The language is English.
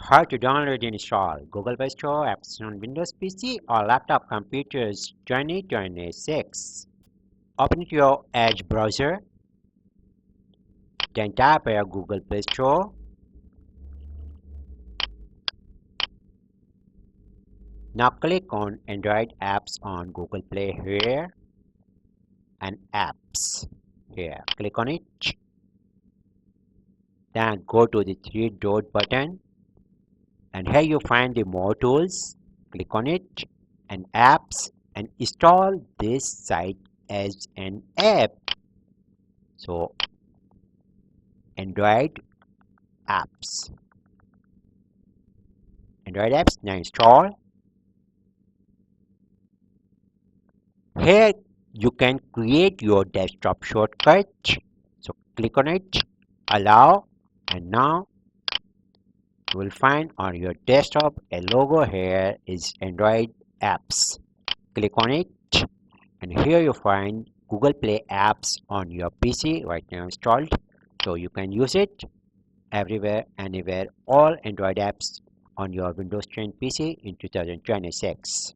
How to download and install Google Play Store apps on Windows PC or laptop computers 2026. Open your Edge browser, then type your Google Play Store. Now click on Android apps on Google Play here and apps here. Click on it. Then go to the three dot button and here you find the more tools. Click on it and apps and install this site as an app. So Android apps now install. Here you can create your desktop shortcut, so click on it, allow, and now you will find on your desktop a logo. Here is Android apps. Click on it and here you find Google Play apps on your PC right now installed, so you can use it everywhere, anywhere, all Android apps on your Windows 10 PC in 2026.